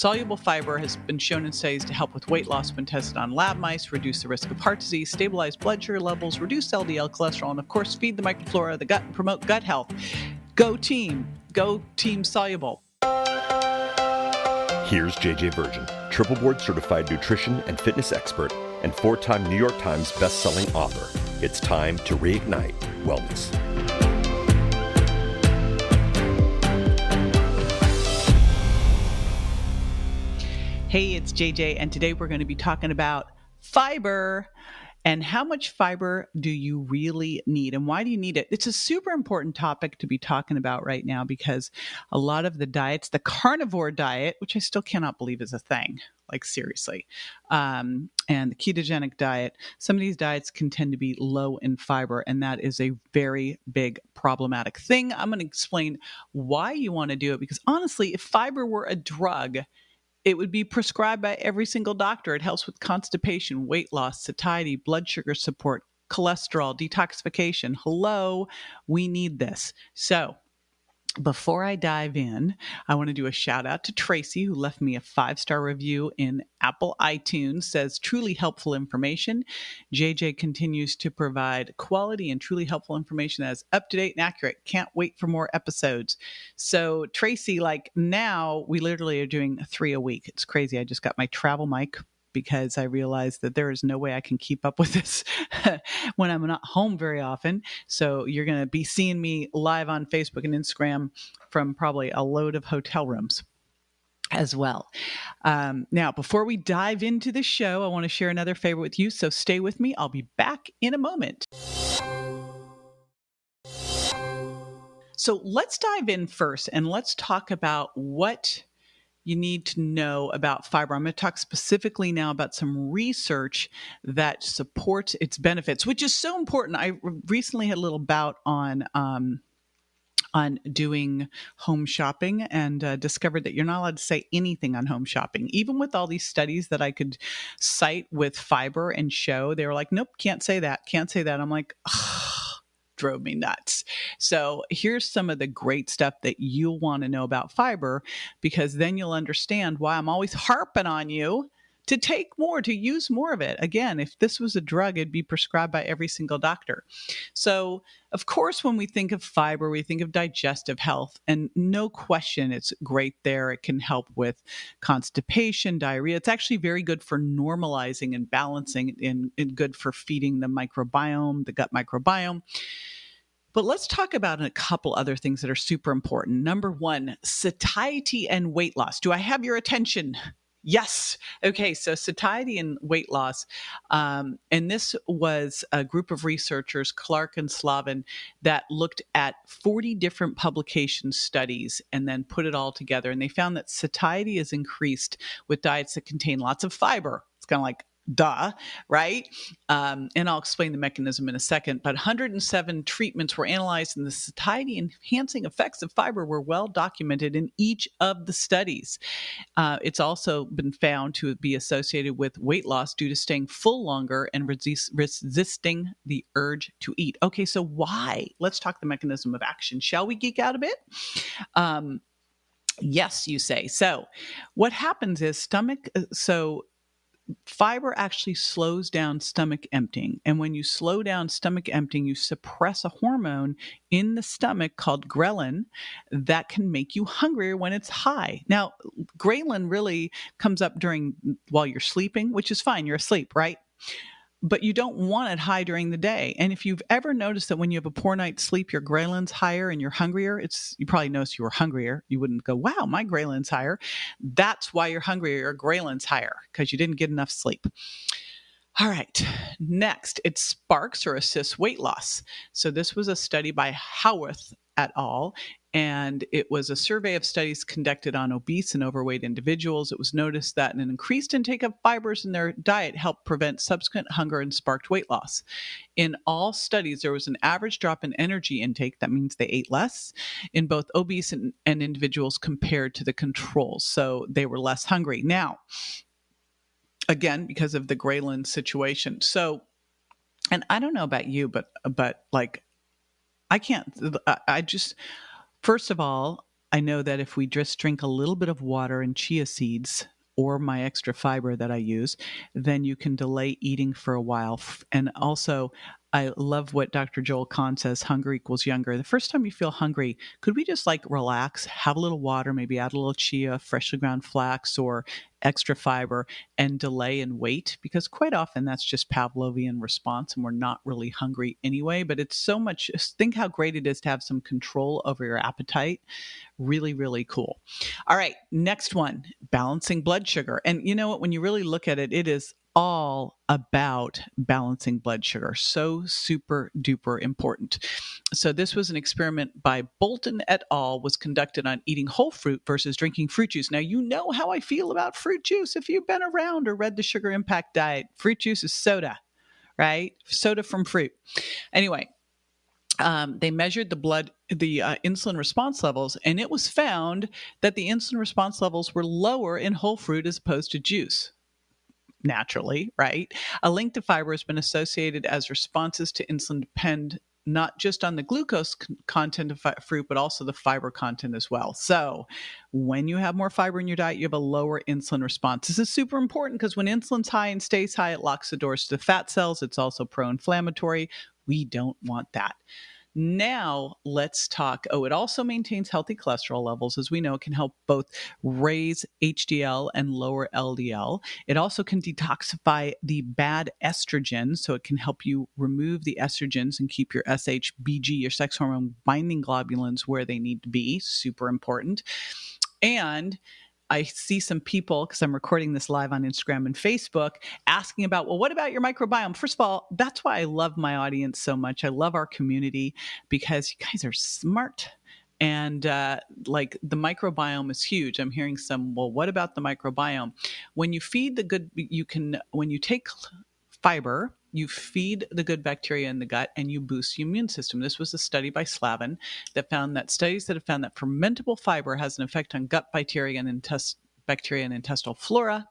Soluble fiber has been shown in studies to help with weight loss when tested on lab mice, reduce the risk of heart disease, stabilize blood sugar levels, reduce LDL cholesterol, and of course, feed the microflora of the gut and promote gut health. Go team Soluble. Here's JJ Virgin, triple board certified nutrition and fitness expert and 4-time New York Times best-selling author. It's time to reignite wellness. Hey, it's JJ, and today we're going to be talking about fiber. And how much fiber do you really need, and why do you need it? It's a super important topic to be talking about right now because a lot of the diets, the carnivore diet, which I still cannot believe is a thing, like seriously, and the ketogenic diet, some of these diets can tend to be low in fiber, and that is a very big problematic thing. I'm going to explain why you want to do it because honestly, if fiber were a drug, it would be prescribed by every single doctor. It helps with constipation, weight loss, satiety, blood sugar support, cholesterol, detoxification. Hello, we need this. So before I dive in, I want to do a shout out to Tracy, who left me a 5-star review in Apple iTunes, says truly helpful information. JJ continues to provide quality and truly helpful information that is up to date and accurate. Can't wait for more episodes. So Tracy, like now we literally are doing 3 a week. It's crazy. I just got my travel mic because I realized that there is no way I can keep up with this when I'm not home very often. So you're going to be seeing me live on Facebook and Instagram from probably a load of hotel rooms as well. Now, before we dive into the show, I want to share another favorite with you. So stay with me. I'll be back in a moment. So let's dive in first and let's talk about what you need to know about fiber. I'm going to talk specifically now about some research that supports its benefits, which is so important. I recently had a little bout on doing home shopping and discovered that you're not allowed to say anything on home shopping. Even with all these studies that I could cite with fiber and show, they were like, nope, can't say that, can't say that. I'm like, drove me nuts. So here's some of the great stuff that you'll want to know about fiber, because then you'll understand why I'm always harping on you to take more, to use more of it. Again, if this was a drug, it'd be prescribed by every single doctor. So of course, when we think of fiber, we think of digestive health, and no question, it's great there. It can help with constipation, diarrhea. It's actually very good for normalizing and balancing and good for feeding the microbiome, the gut microbiome. But let's talk about a couple other things that are super important. Number one, satiety and weight loss. Do I have your attention? Yes. Okay. So satiety and weight loss. And this was a group of researchers, Clark and Slavin, that looked at 40 different publication studies and then put it all together. And they found that satiety is increased with diets that contain lots of fiber. It's kind of like, duh, right? And I'll explain the mechanism in a second. But 107 treatments were analyzed, and the satiety-enhancing effects of fiber were well documented in each of the studies. It's also been found to be associated with weight loss due to staying full longer and resisting the urge to eat. Okay, so why? Let's talk the mechanism of action. Shall we geek out a bit? Yes, you say. So what happens is fiber actually slows down stomach emptying. And when you slow down stomach emptying, you suppress a hormone in the stomach called ghrelin that can make you hungrier when it's high. Now, ghrelin really comes up while you're sleeping, which is fine. You're asleep, right? But you don't want it high during the day. And if you've ever noticed that when you have a poor night's sleep, your ghrelin's higher and you're hungrier, you probably noticed you were hungrier. You wouldn't go, wow, my ghrelin's higher. That's why you're hungrier. Your ghrelin's higher because you didn't get enough sleep. All right. Next, it sparks or assists weight loss. So this was a study by Howarth et al., and it was a survey of studies conducted on obese and overweight individuals. It was noticed that an increased intake of fibers in their diet helped prevent subsequent hunger and sparked weight loss. In all studies, there was an average drop in energy intake. That means they ate less in both obese and individuals compared to the controls. So they were less hungry. Now, again, because of the ghrelin situation. So, and I don't know about you, but like, I can't, I just, first of all, I know that if we just drink a little bit of water and chia seeds or my extra fiber that I use, then you can delay eating for a while. And also, I love what Dr. Joel Kahn says, hunger equals younger. The first time you feel hungry, could we just like relax, have a little water, maybe add a little chia, freshly ground flax, or extra fiber, and delay and wait? Because quite often that's just Pavlovian response and we're not really hungry anyway. But it's so much, think how great it is to have some control over your appetite. Really, really cool. All right, next one, balancing blood sugar. And you know what, when you really look at it, it is all about balancing blood sugar. So super duper important. So this was an experiment by Bolton et al. Was conducted on eating whole fruit versus drinking fruit juice. Now, you know how I feel about fruit juice. If you've been around or read the Sugar Impact Diet, fruit juice is soda, right? Soda from fruit. Anyway, they measured the insulin response levels, and it was found that the insulin response levels were lower in whole fruit as opposed to juice. Naturally, right? A link to fiber has been associated as responses to insulin depend not just on the glucose content of fruit, but also the fiber content as well. So when you have more fiber in your diet, you have a lower insulin response. This is super important because when insulin's high and stays high, it locks the doors to the fat cells. It's also pro-inflammatory. We don't want that. Now let's talk. Oh, it also maintains healthy cholesterol levels. As we know, it can help both raise HDL and lower LDL. It also can detoxify the bad estrogen, so it can help you remove the estrogens and keep your SHBG, your sex hormone binding globulins, where they need to be. Super important. And I see some people, because I'm recording this live on Instagram and Facebook, asking about, well, what about your microbiome? First of all, that's why I love my audience so much. I love our community because you guys are smart. And like the microbiome is huge. I'm hearing some, well, what about the microbiome? When you feed the good, when you take fiber, you feed the good bacteria in the gut and you boost the immune system. This was a study by Slavin that found that studies that have found that fermentable fiber has an effect on gut bacteria and intestinal flora.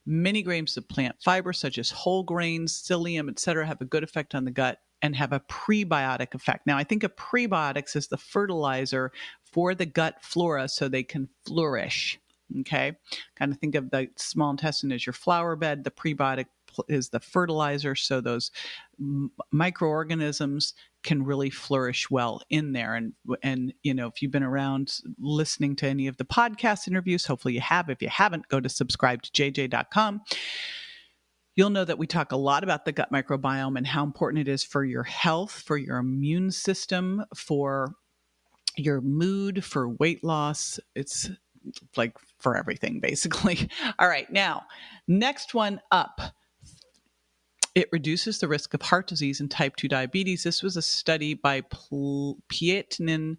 Many grains of plant fiber, such as whole grains, psyllium, etc., have a good effect on the gut and have a prebiotic effect. Now, I think of prebiotics as the fertilizer for the gut flora so they can flourish. Okay, kind of think of the small intestine as your flower bed. The prebiotic is the fertilizer, so those microorganisms can really flourish well in there. And you know, if you've been around listening to any of the podcast interviews, hopefully you have. If you haven't, go to subscribe to jj.com. You'll know that we talk a lot about the gut microbiome and how important it is for your health, for your immune system, for your mood, for weight loss. It's like for everything, basically. All right, now, next one up. It reduces the risk of heart disease and type 2 diabetes. This was a study by Pietnin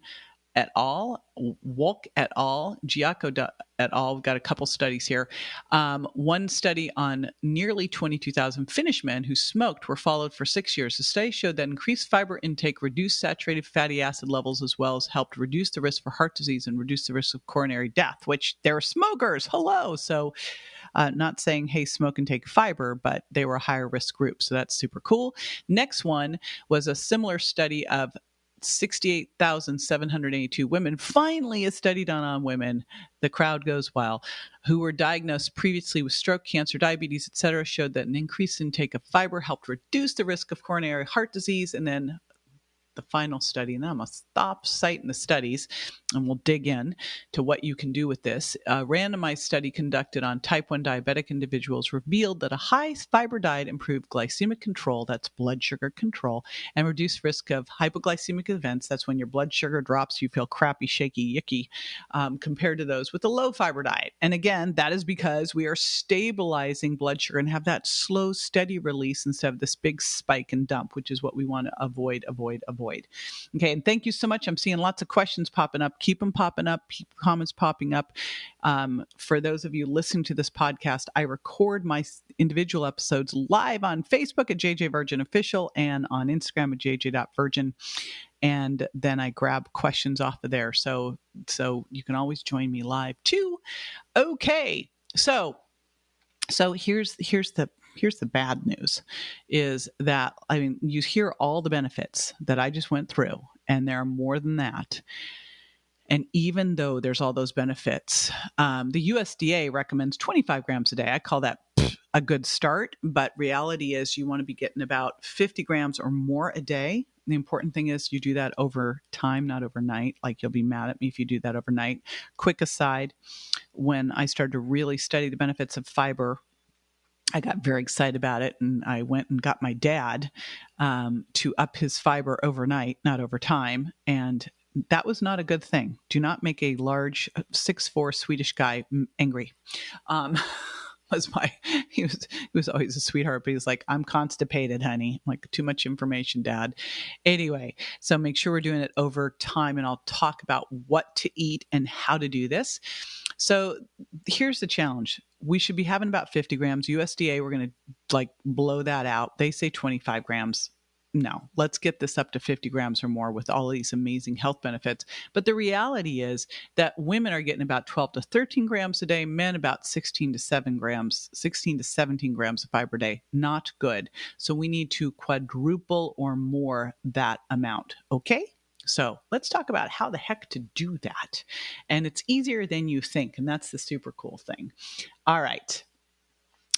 et al., Wolk et al., Giaco et al. We've got a couple studies here. One study on nearly 22,000 Finnish men who smoked were followed for 6 years. The study showed that increased fiber intake reduced saturated fatty acid levels as well as helped reduce the risk for heart disease and reduce the risk of coronary death, which they're smokers. Hello. So not saying, hey, smoke and take fiber, but they were a higher risk group. So that's super cool. Next one was a similar study of 68,782 women. Finally, a study done on women. The crowd goes wild. Who were diagnosed previously with stroke, cancer, diabetes, etc., showed that an increased intake of fiber helped reduce the risk of coronary heart disease. And then the final study, and then I'm going to stop citing the studies and we'll dig in to what you can do with this. A randomized study conducted on type 1 diabetic individuals revealed that a high fiber diet improved glycemic control, that's blood sugar control, and reduced risk of hypoglycemic events, that's when your blood sugar drops, you feel crappy, shaky, yicky, compared to those with a low fiber diet. And again, that is because we are stabilizing blood sugar and have that slow, steady release instead of this big spike and dump, which is what we want to avoid. Okay, and thank you so much. I'm seeing lots of questions popping up. Keep them popping up, keep comments popping up. For those of you listening to this podcast, I record my individual episodes live on Facebook at JJ Virgin Official and on Instagram at jj.virgin. And then I grab questions off of there. So you can always join me live too. Okay, so here's the bad news is that, I mean, you hear all the benefits that I just went through, and there are more than that. And even though there's all those benefits, the USDA recommends 25 grams a day. I call that a good start, but reality is you want to be getting about 50 grams or more a day. The important thing is you do that over time, not overnight. Like, you'll be mad at me if you do that overnight. Quick aside, when I started to really study the benefits of fiber, I got very excited about it, and I went and got my dad to up his fiber overnight, not over time. And that was not a good thing. Do not make a large 6'4" Swedish guy angry. Um, he was always a sweetheart, but he was like, I'm constipated, honey. I'm like, too much information, Dad. Anyway, so make sure we're doing it over time, and I'll talk about what to eat and how to do this. So here's the challenge. We should be having about 50 grams. USDA, we're going to blow that out. They say 25 grams. No, let's get this up to 50 grams or more with all of these amazing health benefits. But the reality is that women are getting about 12 to 13 grams a day, men about 16 to 17 grams of fiber a day. Not good. So we need to quadruple or more that amount. Okay? So let's talk about how the heck to do that. And it's easier than you think. And that's the super cool thing. All right.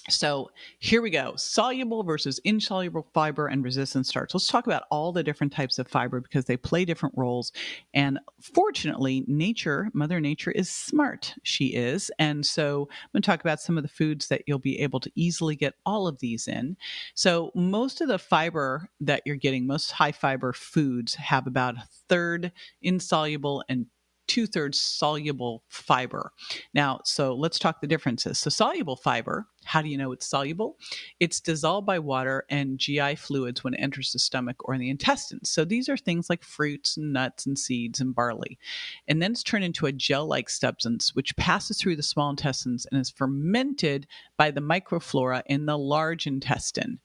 So here we go. Soluble versus insoluble fiber and resistant starch. Let's talk about all the different types of fiber because they play different roles. And fortunately, Mother Nature is smart. She is. And so I'm going to talk about some of the foods that you'll be able to easily get all of these in. So most of the fiber that you're getting, most high fiber foods have about a third insoluble and 2/3 soluble fiber. Now, so let's talk the differences. So soluble fiber, how do you know it's soluble? It's dissolved by water and GI fluids when it enters the stomach or in the intestines. So these are things like fruits and nuts and seeds and barley. And then it's turned into a gel-like substance, which passes through the small intestines and is fermented by the microflora in the large intestine.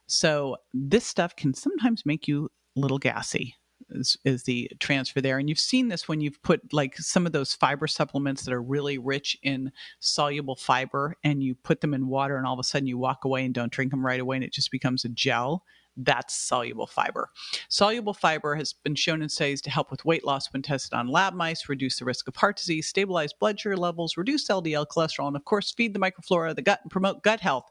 So this stuff can sometimes make you a little gassy. Is the transfer there. And you've seen this when you've put like some of those fiber supplements that are really rich in soluble fiber and you put them in water and all of a sudden you walk away and don't drink them right away and it just becomes a gel. That's soluble fiber. Soluble fiber has been shown in studies to help with weight loss when tested on lab mice, reduce the risk of heart disease, stabilize blood sugar levels, reduce LDL cholesterol, and of course, feed the microflora of the gut and promote gut health.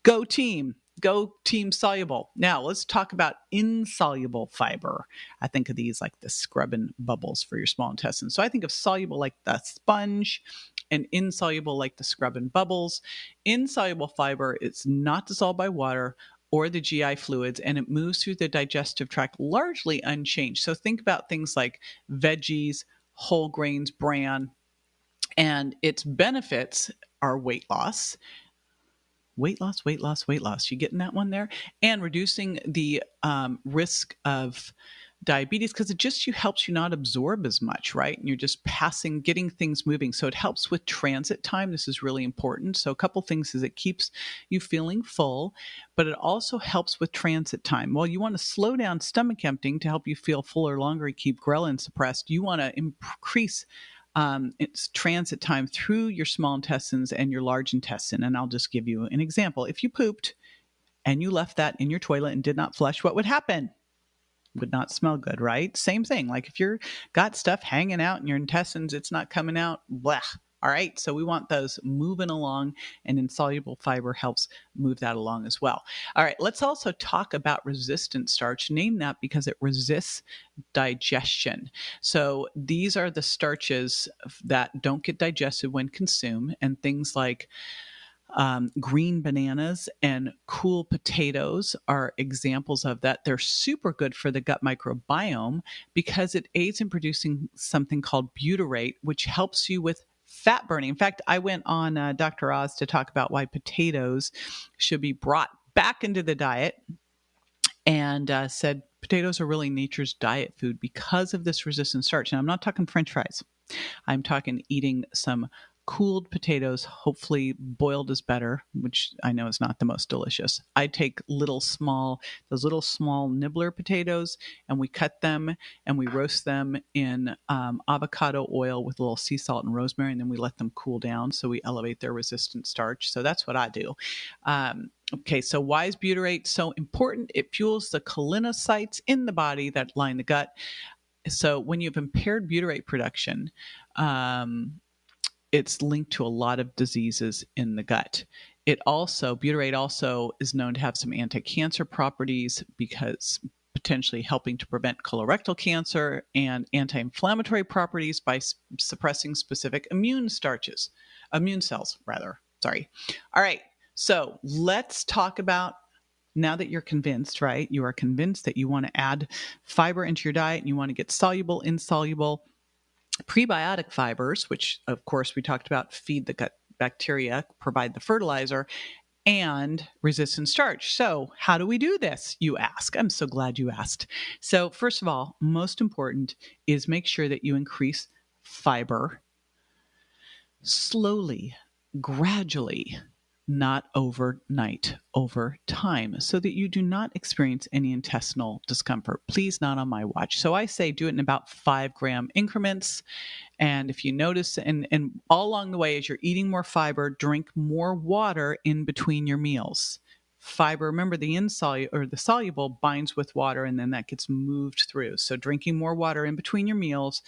Go team. Go team soluble. Now let's talk about insoluble fiber. I think of these like the scrubbing bubbles for your small intestine. So I think of soluble like the sponge and insoluble like the scrubbing bubbles. Insoluble fiber is not dissolved by water or the GI fluids, and it moves through the digestive tract largely unchanged. So think about things like veggies, whole grains, bran, and its benefits are weight loss. Weight loss. You getting that one there? And reducing the risk of diabetes because it helps you not absorb as much, right? And you're just getting things moving. So it helps with transit time. This is really important. So a couple things is it keeps you feeling full, but it also helps with transit time. Well, you want to slow down stomach emptying to help you feel fuller longer and keep ghrelin suppressed. You want to increase it's transit time through your small intestines and your large intestine. And I'll just give you an example. If you pooped and you left that in your toilet and did not flush, what would happen? It would not smell good, right? Same thing. Like if you're got stuff hanging out in your intestines, it's not coming out, blah. All right. So we want those moving along, and insoluble fiber helps move that along as well. All right. Let's also talk about resistant starch. Name that because it resists digestion. So these are the starches that don't get digested when consumed, and things like green bananas and cool potatoes are examples of that. They're super good for the gut microbiome because it aids in producing something called butyrate, which helps you with fat burning. In fact, I went on Dr. Oz to talk about why potatoes should be brought back into the diet and said potatoes are really nature's diet food because of this resistant starch. Now, I'm not talking French fries. I'm talking eating some cooled potatoes, hopefully boiled is better, which I know is not the most delicious. I take those little small nibbler potatoes, and we cut them and we roast them in avocado oil with a little sea salt and rosemary, and then we let them cool down so we elevate their resistant starch. So that's what I do. Okay, so why is butyrate so important? It fuels the cholinocytes in the body that line the gut. So when you have impaired butyrate production, it's linked to a lot of diseases in the gut. Butyrate also is known to have some anti-cancer properties because potentially helping to prevent colorectal cancer, and anti-inflammatory properties by suppressing specific immune cells rather. Sorry. All right. So let's talk about, now that you're convinced, right? You are convinced that you want to add fiber into your diet and you want to get soluble, insoluble, prebiotic fibers, which of course we talked about feed the gut bacteria, provide the fertilizer, and resistant starch. So how do we do this, you ask? I'm so glad you asked. So first of all, most important is make sure that you increase fiber slowly, gradually, not overnight, over time, so that you do not experience any intestinal discomfort. Please, not on my watch. So I say do it in about 5-gram increments. And if you notice, and all along the way, as you're eating more fiber, drink more water in between your meals. Fiber, remember, the soluble binds with water, and then that gets moved through. So drinking more water in between your meals,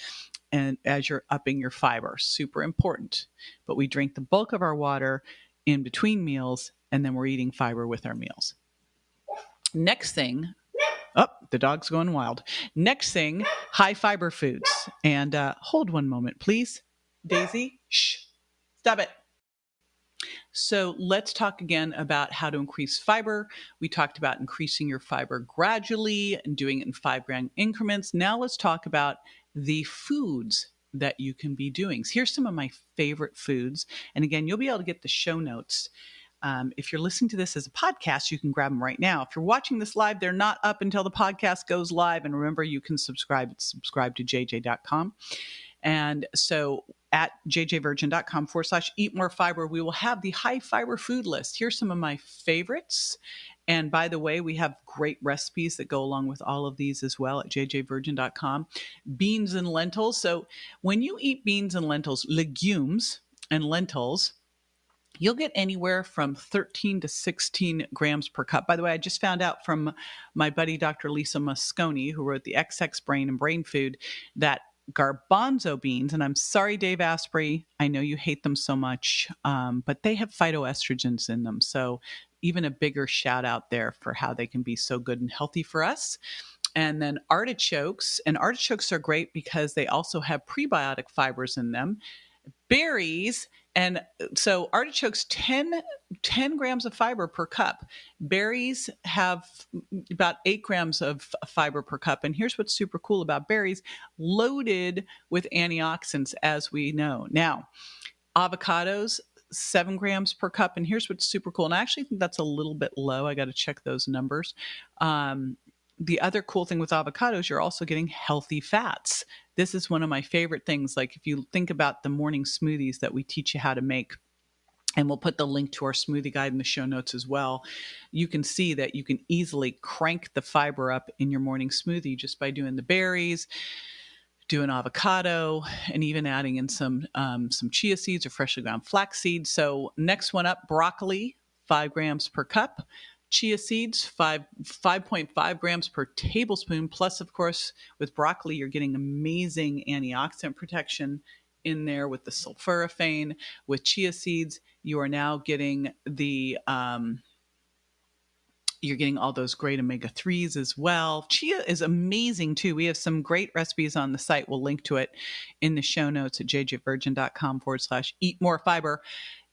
and as you're upping your fiber, super important. But we drink the bulk of our water in between meals, and then we're eating fiber with our meals. Next thing, the dog's going wild. Next thing, high fiber foods. And hold one moment, please. Daisy, shh, stop it. So let's talk again about how to increase fiber. We talked about increasing your fiber gradually and doing it in 5-gram increments. Now let's talk about the foods that you can be doing. So here's some of my favorite foods. And again, you'll be able to get the show notes. If you're listening to this as a podcast, you can grab them right now. If you're watching this live, they're not up until the podcast goes live. And remember, you can subscribe to jj.com. And so at jjvirgin.com/eat more fiber, we will have the high fiber food list. Here's some of my favorites. And by the way, we have great recipes that go along with all of these as well at jjvirgin.com. Beans and lentils. So when you eat beans and lentils, legumes and lentils, you'll get anywhere from 13 to 16 grams per cup. By the way, I just found out from my buddy, Dr. Lisa Mosconi, who wrote the XX Brain and Brain Food, that garbanzo beans, and I'm sorry, Dave Asprey, I know you hate them so much, but they have phytoestrogens in them. So even a bigger shout out there for how they can be so good and healthy for us. And then artichokes, and artichokes are great because they also have prebiotic fibers in them. Berries, and so artichokes, 10 grams of fiber per cup. Berries have about 8 grams of fiber per cup. And here's what's super cool about berries: loaded with antioxidants, as we know. Now, avocados, 7 grams per cup. And here's what's super cool. And I actually think that's a little bit low. I got to check those numbers. The other cool thing with avocados, you're also getting healthy fats. This is one of my favorite things. Like if you think about the morning smoothies that we teach you how to make, and we'll put the link to our smoothie guide in the show notes as well, you can see that you can easily crank the fiber up in your morning smoothie just by doing the berries, doing avocado, and even adding in some chia seeds or freshly ground flax seeds. So next one up, broccoli, 5 grams per cup. Chia seeds, 5.5 grams per tablespoon. Plus, of course, with broccoli, you're getting amazing antioxidant protection in there with the sulforaphane. With chia seeds, you are now getting you're getting all those great omega-3s as well. Chia is amazing too. We have some great recipes on the site. We'll link to it in the show notes at jjvirgin.com/eat more fiber.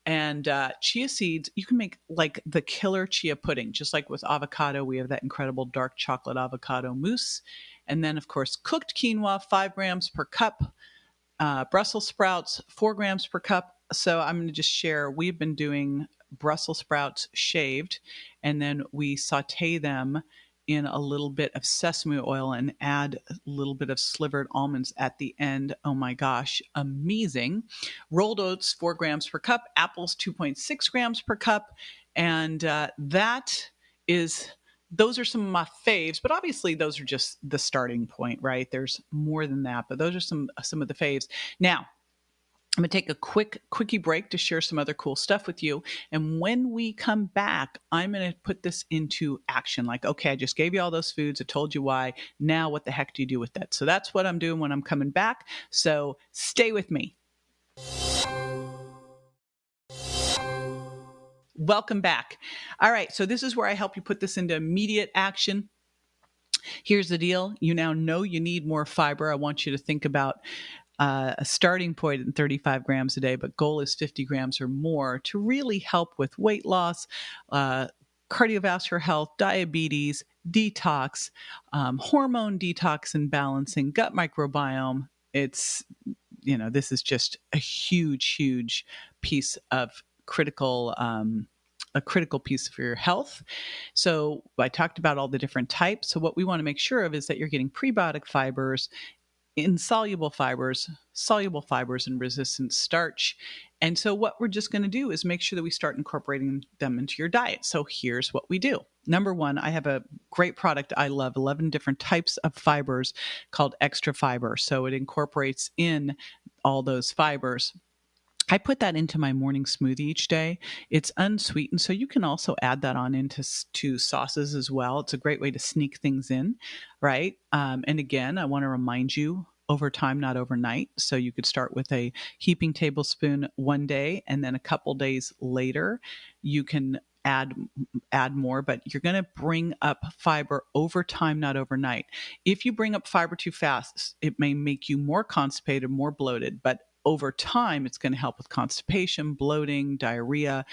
And chia seeds, you can make like the killer chia pudding. Just like with avocado, we have that incredible dark chocolate avocado mousse. And then, of course, cooked quinoa, 5 grams per cup. Brussels sprouts, 4 grams per cup. So I'm going to just share, we've been doing Brussels sprouts shaved, and then we saute them in a little bit of sesame oil and add a little bit of slivered almonds at the end. Oh my gosh, amazing. Rolled oats, 4 grams per cup. Apples, 2.6 grams per cup. And those are some of my faves, but obviously those are just the starting point, right? There's more than that, but those are some of the faves. Now, I'm going to take a quickie break to share some other cool stuff with you. And when we come back, I'm going to put this into action. Like, okay, I just gave you all those foods. I told you why. Now what the heck do you do with that? So that's what I'm doing when I'm coming back. So stay with me. Welcome back. All right. So this is where I help you put this into immediate action. Here's the deal. You now know you need more fiber. I want you to think about a starting point in 35 grams a day, but goal is 50 grams or more to really help with weight loss, cardiovascular health, diabetes, detox, hormone detox and balancing, gut microbiome. This is just a huge piece of a critical piece for your health. So I talked about all the different types. So what we want to make sure of is that you're getting prebiotic fibers, insoluble fibers, soluble fibers, and resistant starch. And so what we're just going to do is make sure that we start incorporating them into your diet. So here's what we do. Number one, I have a great product I love, 11 different types of fibers called Extra Fiber. So it incorporates in all those fibers. I put that into my morning smoothie each day. It's unsweetened, so you can also add that on into sauces as well. It's a great way to sneak things in, right? And again, I want to remind you, over time, not overnight. So you could start with a heaping tablespoon one day, and then a couple days later, you can add more, but you're going to bring up fiber over time, not overnight. If you bring up fiber too fast, it may make you more constipated, more bloated, but over time, it's going to help with constipation, bloating, diarrhea,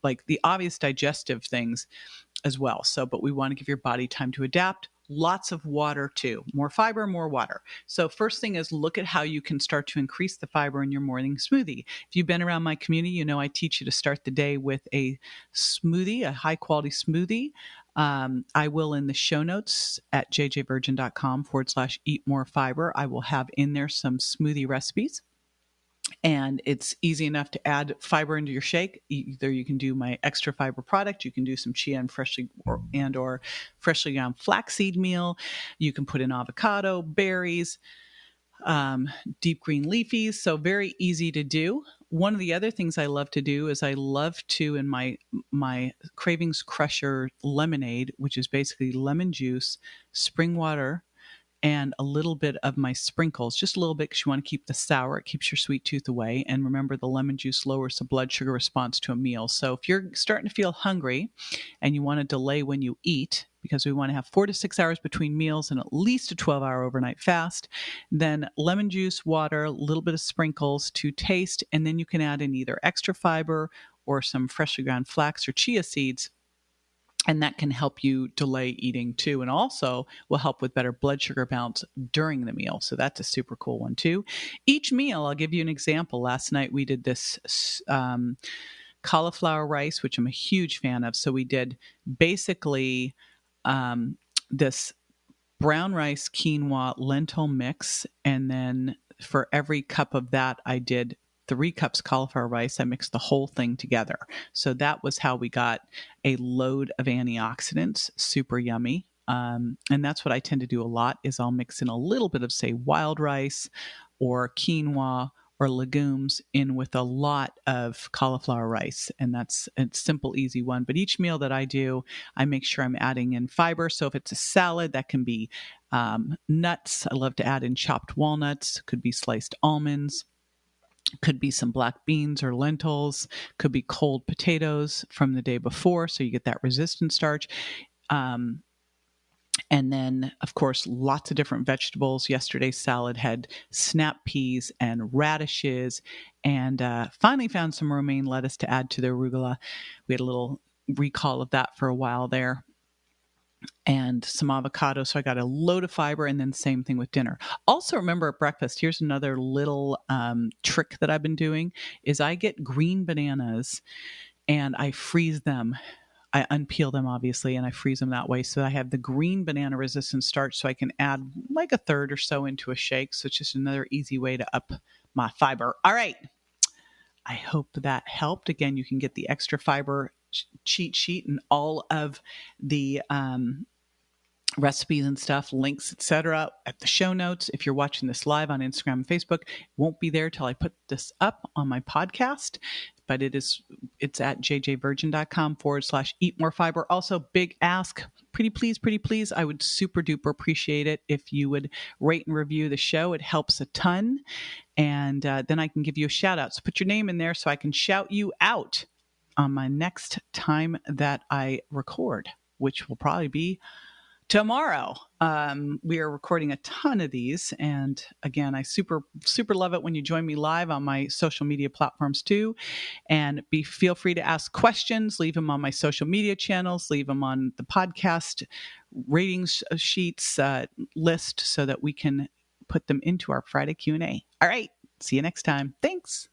like the obvious digestive things as well. So, but we want to give your body time to adapt. Lots of water too. More fiber, more water. So first thing is look at how you can start to increase the fiber in your morning smoothie. If you've been around my community, you know I teach you to start the day with a smoothie, a high quality smoothie. I will in the show notes at jjvirgin.com/eat more fiber. I will have in there some smoothie recipes. And it's easy enough to add fiber into your shake. Either you can do my extra fiber product, you can do some chia and freshly ground flaxseed meal. You can put in avocado, berries, deep green leafies. So very easy to do. One of the other things I love to do is I love to, in my Cravings Crusher lemonade, which is basically lemon juice, spring water, and a little bit of my sprinkles, just a little bit because you want to keep the sour. It keeps your sweet tooth away. And remember, the lemon juice lowers the blood sugar response to a meal. So if you're starting to feel hungry and you want to delay when you eat, because we want to have 4 to 6 hours between meals and at least a 12-hour overnight fast, then lemon juice, water, a little bit of sprinkles to taste, and then you can add in either extra fiber or some freshly ground flax or chia seeds. And that can help you delay eating too, and also will help with better blood sugar balance during the meal. So that's a super cool one too. Each meal, I'll give you an example. Last night we did this cauliflower rice, which I'm a huge fan of. So we did basically this brown rice, quinoa, lentil mix, and then for every cup of that, I did 3 cups cauliflower rice. I mixed the whole thing together. So that was how we got a load of antioxidants. Super yummy. And that's what I tend to do a lot is I'll mix in a little bit of, say, wild rice or quinoa or legumes in with a lot of cauliflower rice. And that's a simple, easy one. But each meal that I do, I make sure I'm adding in fiber. So if it's a salad, that can be nuts. I love to add in chopped walnuts, could be sliced almonds. Could be some black beans or lentils, could be cold potatoes from the day before, so you get that resistant starch. And then, of course, lots of different vegetables. Yesterday's salad had snap peas and radishes, and finally found some romaine lettuce to add to the arugula. We had a little recall of that for a while there. And some avocado. So I got a load of fiber, and then same thing with dinner. Also, remember at breakfast, here's another little trick that I've been doing is I get green bananas and I freeze them. I unpeel them, obviously, and I freeze them that way. So I have the green banana resistant starch, so I can add like a third or so into a shake. So it's just another easy way to up my fiber. All right. I hope that helped. Again, you can get the extra fiber cheat sheet and all of the recipes and stuff, links, etc. at the show notes. If you're watching this live on Instagram and Facebook, it won't be there till I put this up on my podcast, but it's at jjvirgin.com/eat more fiber. Also, big ask, pretty please, I would super duper appreciate it if you would rate and review the show. It helps a ton. And then I can give you a shout out. So put your name in there so I can shout you out on my next time that I record, which will probably be tomorrow. We are recording a ton of these. And again, I super love it when you join me live on my social media platforms too. And feel free to ask questions, leave them on my social media channels, leave them on the podcast ratings sheets list so that we can put them into our Friday Q&A. All right. See you next time. Thanks.